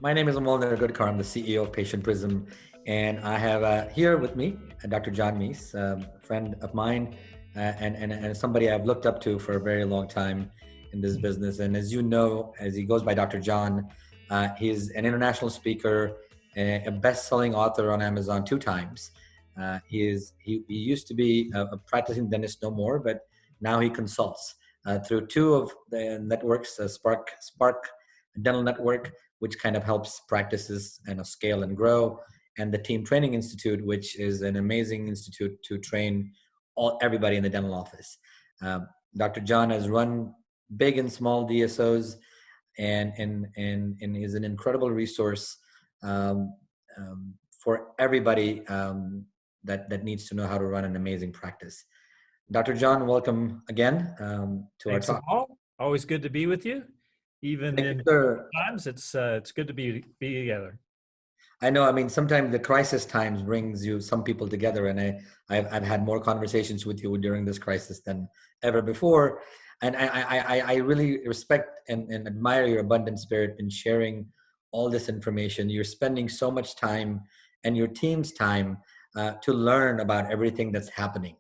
My name is Amol Nirgudkar. I'm the CEO of Patient Prism, and I have here with me Dr. John Meis, a friend of mine, and somebody I've looked up to for a very long time in this business. And as you know, as he goes by Dr. John, he's an international speaker, a best-selling author on Amazon 2 times. He used to be a practicing dentist, no more, but now he consults through two of the networks, Spark Dental Network, which kind of helps practices scale and grow, and the Team Training Institute, which is an amazing institute to train everybody in the dental office. Dr. John has run big and small DSOs, and is an incredible resource um, for everybody that needs to know how to run an amazing practice. Dr. John, welcome again to our Thanks, talk. Amol. Always good to be with you. Even Thank in you, sir. times, it's good to be together. I know. I mean, sometimes the crisis times brings you some people together, and I've had more conversations with you during this crisis than ever before, and I really respect and admire your abundant spirit in sharing all this information. You're spending so much time and your team's time to learn about everything that's happening.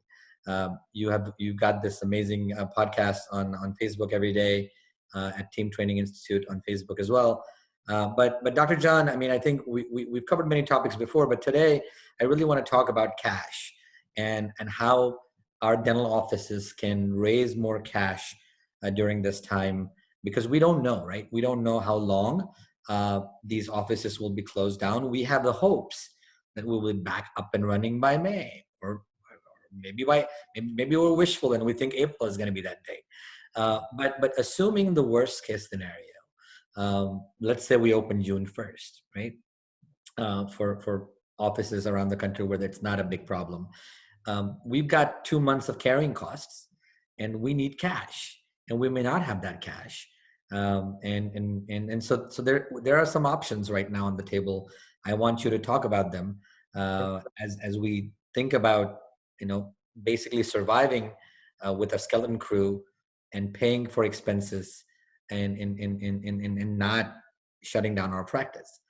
You've got this amazing podcast on Facebook every day at Team Training Institute on Facebook as well. But Dr. John, I mean, I think we've covered many topics before, but today I really want to talk about cash and how our dental offices can raise more cash during this time, because we don't know, right? We don't know how long these offices will be closed down. We have the hopes that we will be back up and running by May, or maybe we're wishful and we think April is going to be that day. But assuming the worst case scenario, let's say we open June 1st, right? For offices around the country where it's not a big problem. We've got 2 months of carrying costs, and we need cash, and we may not have that cash. So there are some options right now on the table. I want you to talk about them as we think about basically surviving with a skeleton crew and paying for expenses and not shutting down our practice.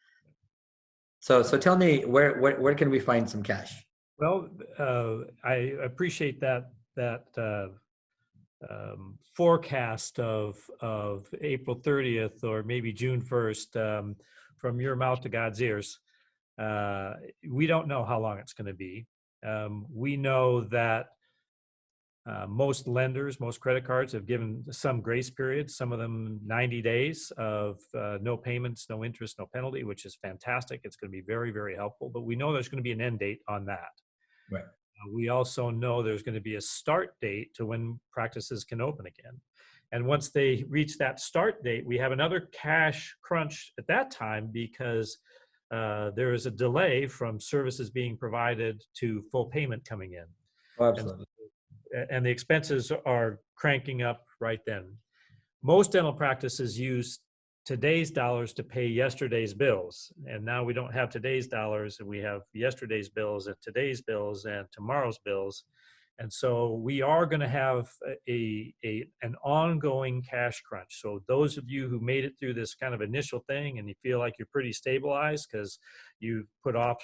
So tell me, where can we find some cash? Well, I appreciate that forecast of April 30th or maybe June 1st from your mouth to God's ears. We don't know how long it's going to be. We know that most lenders, most credit cards have given some grace periods, some of them 90 days of no payments, no interest, no penalty, which is fantastic. It's going to be very, very helpful. But we know there's going to be an end date on that. Right. We also know there's going to be a start date to when practices can open again. And once they reach that start date, we have another cash crunch at that time because there is a delay from services being provided to full payment coming in. Oh, absolutely. And the expenses are cranking up right then. Most dental practices use today's dollars to pay yesterday's bills. And now we don't have today's dollars, and we have yesterday's bills and today's bills and tomorrow's bills. And so we are going to have an ongoing cash crunch. So those of you who made it through this kind of initial thing and you feel like you're pretty stabilized because you've put off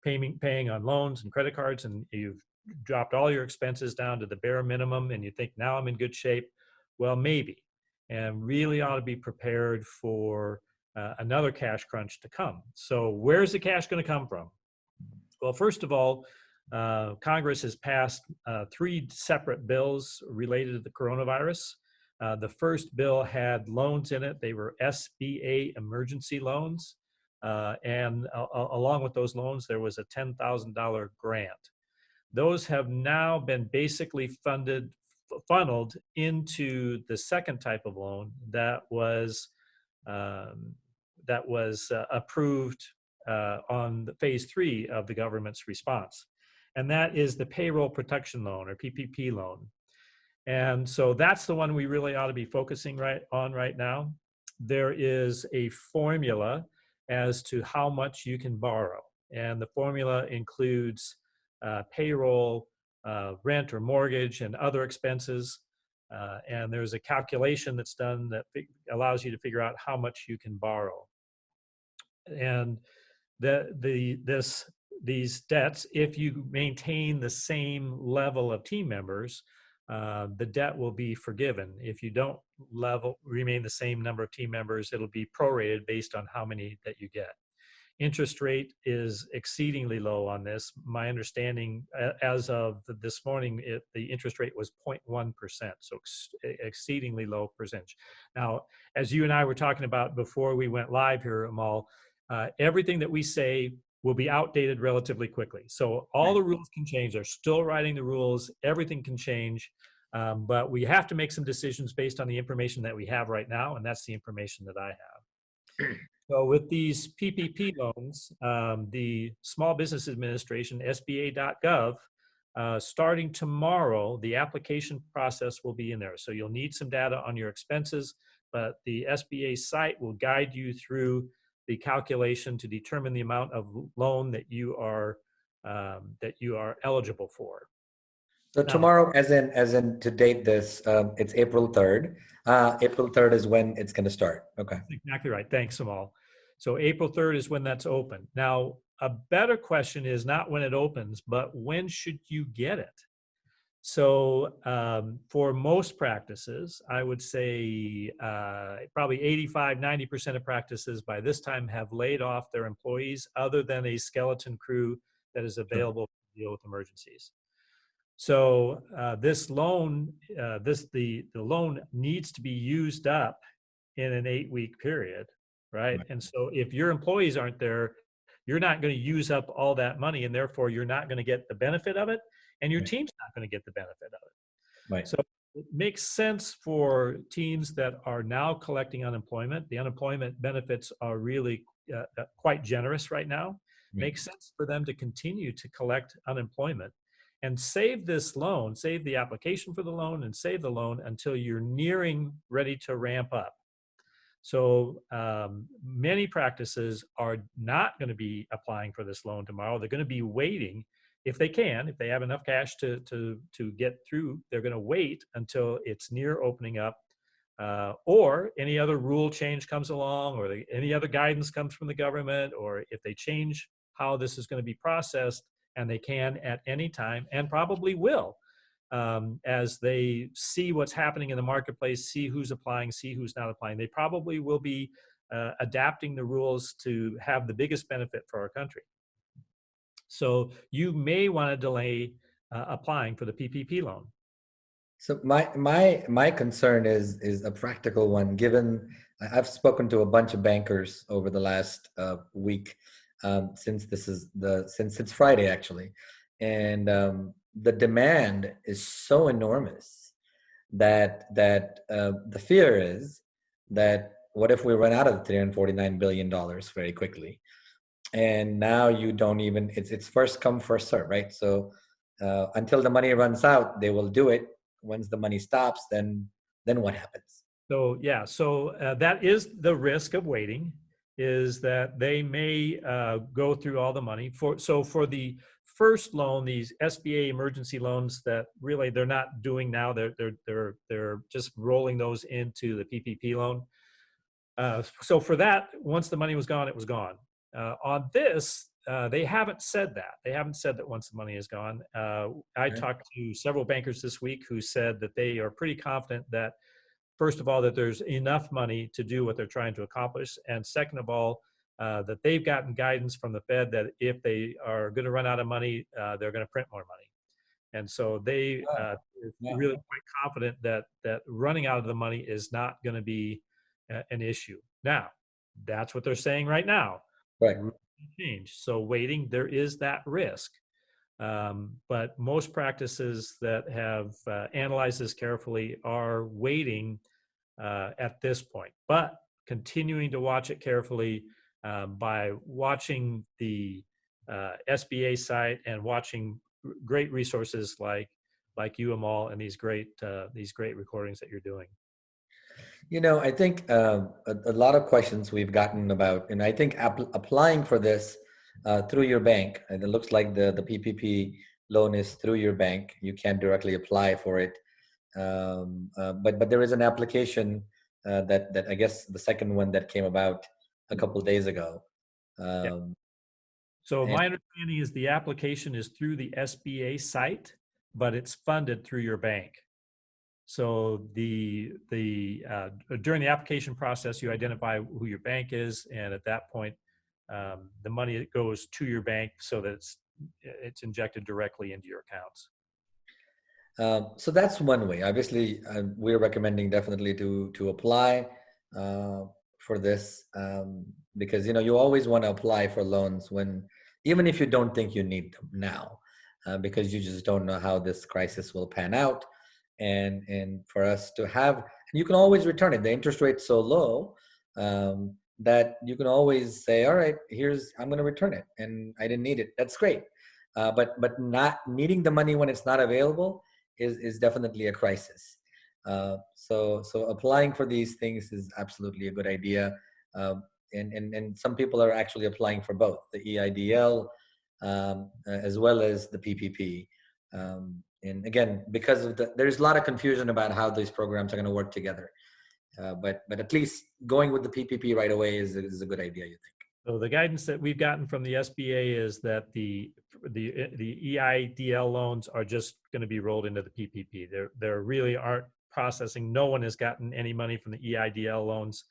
paying on loans and credit cards, and you've dropped all your expenses down to the bare minimum, and you think, now I'm in good shape. Well, maybe, and really ought to be prepared for another cash crunch to come. So where's the cash going to come from? Well, first of all, Congress has passed 3 separate bills related to the coronavirus. The first bill had loans in it. They were SBA emergency loans. And along with those loans, there was a $10,000 grant. Those have now been basically funneled into the second type of loan that was approved on the phase 3 of the government's response, and that is the payroll protection loan, or PPP loan. And so that's the one we really ought to be focusing on right now. There is a formula as to how much you can borrow, and the formula includes payroll, rent or mortgage, and other expenses. And there's a calculation that's done that allows you to figure out how much you can borrow. And these debts, if you maintain the same level of team members, the debt will be forgiven. If you don't remain the same number of team members, it'll be prorated based on how many that you get. Interest rate is exceedingly low on this. My understanding, as of this morning, the interest rate was 0.1%, so exceedingly low percentage. Now, as you and I were talking about before we went live here, Amol, everything that we say will be outdated relatively quickly. So all the rules can change. They're still writing the rules. Everything can change. But we have to make some decisions based on the information that we have right now, and that's the information that I have. So with these PPP loans, the Small Business Administration, SBA.gov, starting tomorrow, the application process will be in there. So you'll need some data on your expenses, but the SBA site will guide you through the calculation to determine the amount of loan that you are eligible for. So Now, tomorrow, as in to date this, it's April 3rd. April 3rd is when it's going to start. Okay. Exactly right. Thanks, Amol. So April 3rd is when that's open. Now, a better question is not when it opens, but when should you get it? So for most practices, I would say probably 85, 90% of practices by this time have laid off their employees other than a skeleton crew that is available to deal with emergencies. So this loan, the loan needs to be used up in an 8-week period, right? And so if your employees aren't there, you're not going to use up all that money, and therefore you're not going to get the benefit of it, and your team's not going to get the benefit of it. Right. So it makes sense for teams that are now collecting unemployment. The unemployment benefits are really quite generous right now. Makes sense for them to continue to collect unemployment and save this loan, save the application for the loan, and save the loan until you're nearing ready to ramp up. So many practices are not going to be applying for this loan tomorrow. They're going to be waiting, if they can, if they have enough cash to get through. They're going to wait until it's near opening up, or any other rule change comes along, or any other guidance comes from the government, or if they change how this is going to be processed, and they can at any time, and probably will. As they see what's happening in the marketplace, see who's applying, see who's not applying. They probably will be adapting the rules to have the biggest benefit for our country. So you may want to delay applying for the PPP loan. So my concern is a practical one. Given I've spoken to a bunch of bankers over the last week, since it's Friday actually, and the demand is so enormous that the fear is that what if we run out of the $349 billion very quickly, and now you don't even it's first come first serve, right? So until the money runs out, they will do it. Once the money stops, then what happens? So yeah, so that is the risk of waiting, is that they may go through all the money. For the first loan, these SBA emergency loans that really they're not doing now, they're just rolling those into the PPP loan. So for that, once the money was gone, it was gone. On this, they haven't said that. They haven't said that once the money is gone. I talked to several bankers this week who said that they are pretty confident that, first of all, that there's enough money to do what they're trying to accomplish. And second of all, that they've gotten guidance from the Fed that if they are going to run out of money, they're going to print more money. And so they are really quite confident that running out of the money is not going to be an issue. Now, that's what they're saying right now. Right. Change. So waiting, there is that risk. But most practices that have analyzed this carefully are waiting at this point, but continuing to watch it carefully by watching the SBA site and watching great resources like you, Amol, and these great recordings that you're doing. You know, I think a lot of questions we've gotten about, and I think applying for this through your bank, and it looks like the PPP loan is through your bank. You can't directly apply for it, but there is an application that I guess the second one that came about a couple of days ago. Yeah. Um, So and my understanding is the application is through the SBA site, but it's funded through your bank. So during the application process, you identify who your bank is, and at that point, the money goes to your bank so that it's injected directly into your accounts. So that's one way. Obviously, we're recommending definitely to apply uh, for this, because you always want to apply for loans when, even if you don't think you need them now, because you just don't know how this crisis will pan out, and for us to have, and you can always return it. The interest rate's so low that you can always say, all right, I'm going to return it, and I didn't need it. That's great. But not needing the money when it's not available is definitely a crisis. So applying for these things is absolutely a good idea. And some people are actually applying for both the EIDL as well as the PPP. And again, because of there's a lot of confusion about how these programs are going to work together. But at least going with the PPP right away is a good idea, you think? So the guidance that we've gotten from the SBA is that the EIDL loans are just going to be rolled into the PPP. There really aren't processing. No one has gotten any money from the EIDL loans,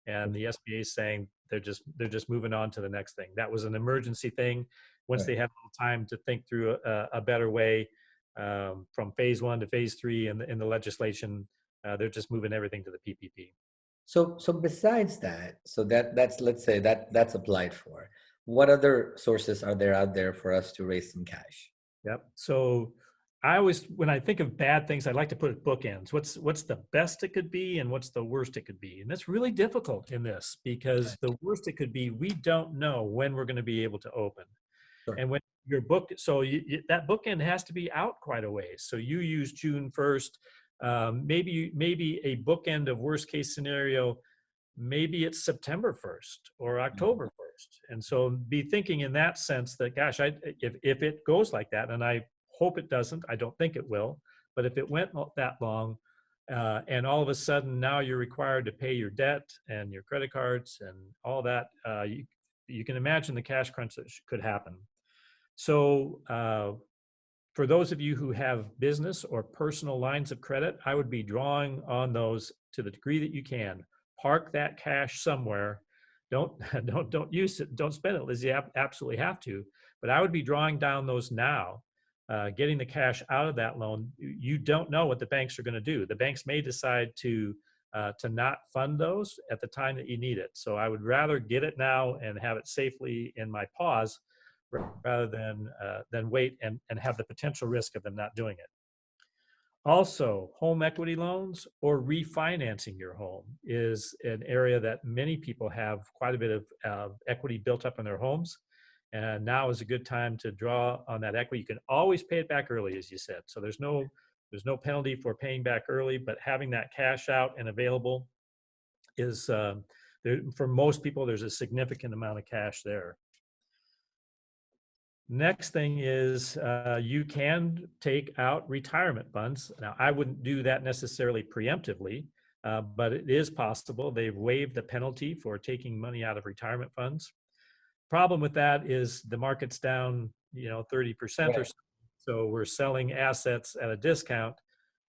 and the SBA is saying they're just moving on to the next thing. That was an emergency thing. Once Right. they have time to think through a better way from phase 1 to phase 3 in the legislation, they're just moving everything to the PPP. So besides that, that's, let's say that's applied for. What other sources are there out there for us to raise some cash? Yep. So I always, when I think of bad things, I like to put it bookends. What's the best it could be, and what's the worst it could be? And that's really difficult in this because the worst it could be, we don't know when we're going to be able to open. Sure. And when your book, so that bookend has to be out quite a ways. So you use June 1st, maybe a bookend of worst case scenario. Maybe it's September 1st or October 1st. And so be thinking in that sense that, gosh, if it goes like that, and I hope it doesn't, I don't think it will, but if it went that long, and all of a sudden now you're required to pay your debt and your credit cards and all that, you can imagine the cash crunch that could happen. So for those of you who have business or personal lines of credit, I would be drawing on those to the degree that you can. Park that cash somewhere. Don't don't use it. Don't spend it unless you absolutely have to. But I would be drawing down those now, getting the cash out of that loan. You don't know what the banks are going to do. The banks may decide to not fund those at the time that you need it. So I would rather get it now and have it safely in my paws rather than wait and have the potential risk of them not doing it. Also, home equity loans or refinancing your home is an area that many people have quite a bit of equity built up in their homes. And now is a good time to draw on that equity. You can always pay it back early, as you said. So there's no penalty for paying back early, but having that cash out and available is there, for most people, there's a significant amount of cash there. Next thing is you can take out retirement funds. Now, I wouldn't do that necessarily preemptively, but it is possible. They've waived the penalty for taking money out of retirement funds. Problem with that is the market's down, 30% or so. So we're selling assets at a discount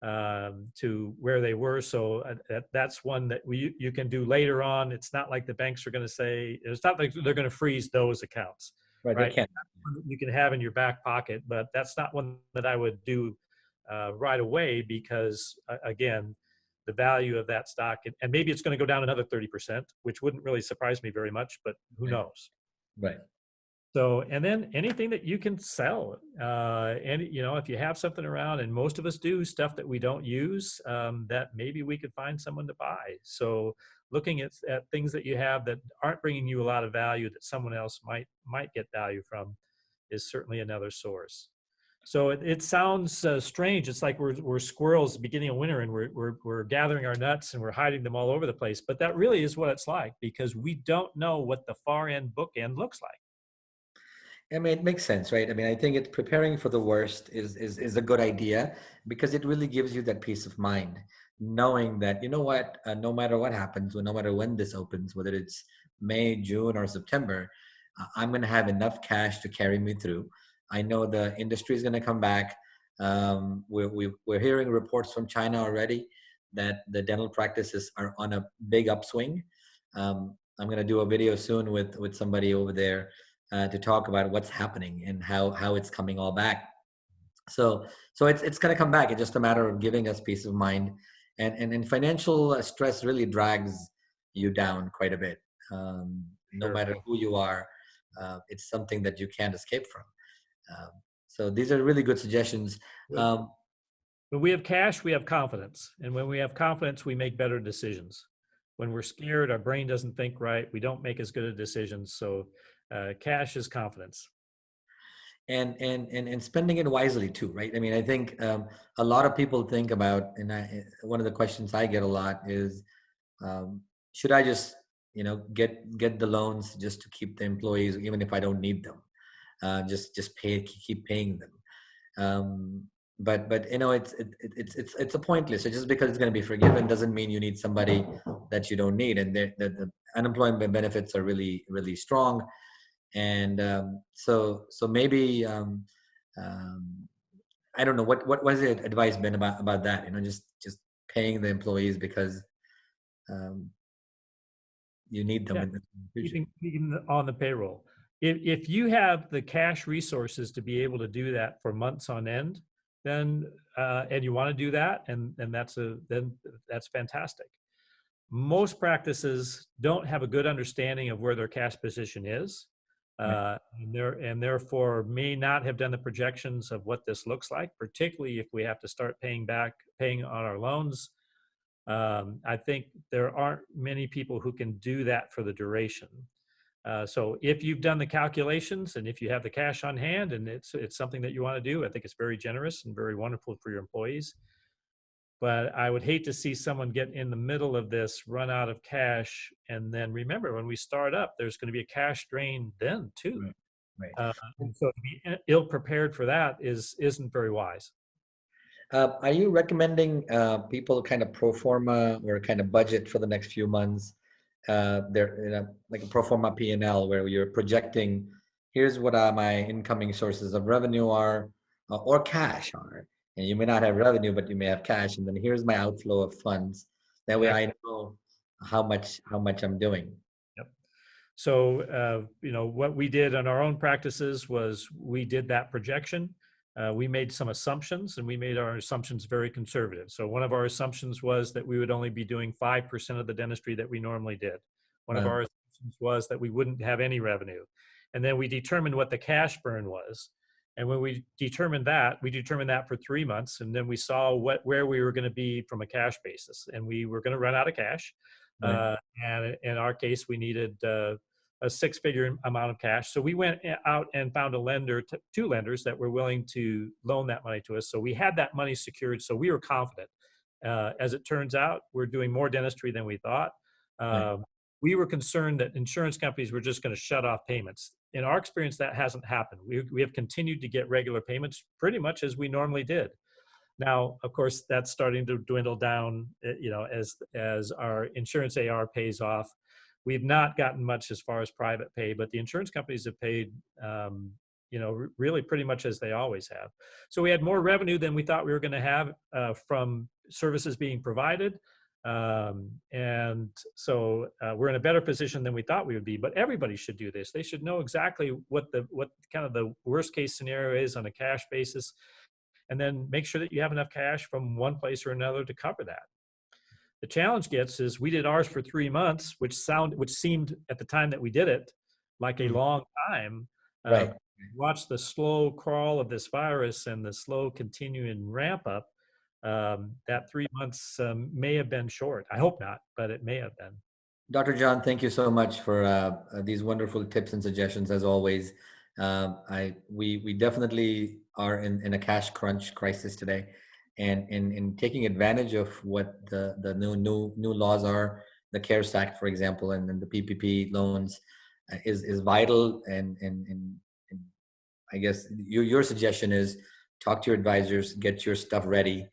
to where they were. So that's one that you can do later on. It's not like the banks are going to say, it's not like they're going to freeze those accounts. Right. Right. They can. You can have in your back pocket, but that's not one that I would do right away because, again, the value of that stock, and maybe it's going to go down another 30%, which wouldn't really surprise me very much, but who knows? Right. So, and then anything that you can sell, and if you have something around, and most of us do stuff that we don't use, that maybe we could find someone to buy. So, looking at things that you have that aren't bringing you a lot of value that someone else might get value from, is certainly another source. So it sounds strange. It's like we're squirrels beginning of winter, and we're gathering our nuts and we're hiding them all over the place. But that really is what it's like because we don't know what the far end bookend looks like. I mean, it makes sense, right? I mean, I think it's preparing for the worst is a good idea because it really gives you that peace of mind, knowing that, no matter what happens, or no matter when this opens, whether it's May, June, or September, I'm going to have enough cash to carry me through. I know the industry is going to come back. We're hearing reports from China already that the dental practices are on a big upswing. I'm going to do a video soon with somebody over there to talk about what's happening and how it's coming all back. So it's going to come back. It's just a matter of giving us peace of mind, and financial stress really drags you down quite a bit. No Sure. matter who you are, it's something that you can't escape from. Um, so these are really good suggestions. When we have cash, we have confidence. And when we have confidence, we make better decisions. When we're scared, our brain doesn't think right. We don't make as good a decisions. So cash is confidence. And spending it wisely too, right? I mean, I think a lot of people think about, and one of the questions I get a lot is, should I just get the loans just to keep the employees even if I don't need them, just keep paying them. But it's a pointless. So just because it's going to be forgiven doesn't mean you need somebody that you don't need, and the unemployment benefits are really strong. And so maybe I don't know what was the advice been about that, just paying the employees because um, you need them Yeah, in the future. keeping on the payroll. If you have the cash resources to be able to do that for months on end, then and you want to do that, and then that's fantastic. Most practices don't have a good understanding of where their cash position is, Right. and therefore may not have done the projections of what this looks like, particularly if we have to start paying on our loans. I think there aren't many people who can do that for the duration. So if you've done the calculations and if you have the cash on hand and it's something that you want to do, I think it's very generous and very wonderful for your employees. But I would hate to see someone get in the middle of this, run out of cash, and then remember when we start up, there's going to be a cash drain then too. Right. Right. And so to be ill prepared for that isn't very wise. Are you recommending people kind of pro forma or kind of budget for the next few months? They're like a pro forma P&L where you're projecting, here's what my incoming sources of revenue are, or cash are. And you may not have revenue, but you may have cash. And then here's my outflow of funds. That way Exactly. I know how much I'm doing. Yep. So, what we did on our own practices was we did that projection. We made some assumptions and we made our assumptions very conservative. So one of our assumptions was that we would only be doing 5% of the dentistry that we normally did. One of Uh, our assumptions was that we wouldn't have any revenue. And then we determined what the cash burn was. And when we determined that for 3 months. And then we saw where we were going to be from a cash basis. And we were going to run out of cash. right. And in our case, we needed a six-figure amount of cash. So we went out and found two lenders that were willing to loan that money to us. So we had that money secured. So we were confident. As it turns out, we're doing more dentistry than we thought. Right. We were concerned that insurance companies were just going to shut off payments. In our experience, that hasn't happened. We have continued to get regular payments pretty much as we normally did. Now, of course, that's starting to dwindle down, as our insurance AR pays off. We've not gotten much as far as private pay, but the insurance companies have paid, really pretty much as they always have. So we had more revenue than we thought we were going to have from services being provided. And so we're in a better position than we thought we would be, but everybody should do this. They should know exactly what kind of the worst case scenario is on a cash basis, and then make sure that you have enough cash from one place or another to cover that. The challenge is we did ours for 3 months, which seemed at the time that we did it like a Mm. long time. Right. Watch the slow crawl of this virus and the slow continuing ramp up. That 3 months may have been short. I hope not, but it may have been. Dr. John, thank you so much for these wonderful tips and suggestions as always. We definitely are in a cash crunch crisis today, and in taking advantage of what the new laws are, the CARES Act, for example, and the PPP loans is vital. And I guess your suggestion is talk to your advisors, get your stuff ready,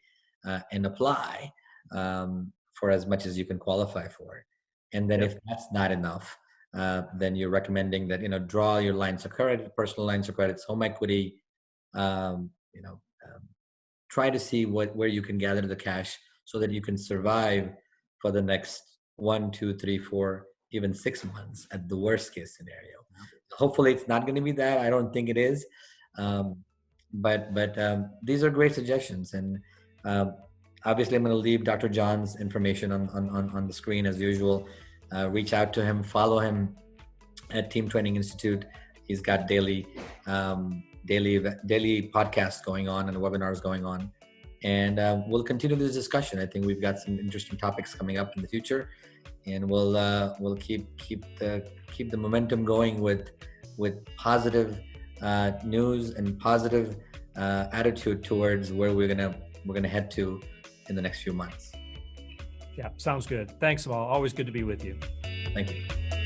and apply for as much as you can qualify for. And then Yep. if that's not enough, then you're recommending that, draw your lines of credit, personal lines of credit, home equity, um, you know, um, try to see where you can gather the cash so that you can survive for the next 1, 2, 3, 4, even 6 months at the worst case scenario. Hopefully it's not going to be that. I don't think it is. But these are great suggestions. And obviously I'm going to leave Dr. John's information on the screen as usual. Reach out to him, follow him at Team Training Institute. He's got daily podcasts going on and webinars going on, and we'll continue this discussion. I think we've got some interesting topics coming up in the future, and we'll keep the momentum going with positive news and positive attitude towards where we're gonna head to in the next few months. Yeah, sounds good. Thanks, Amol. Always good to be with you. Thank you.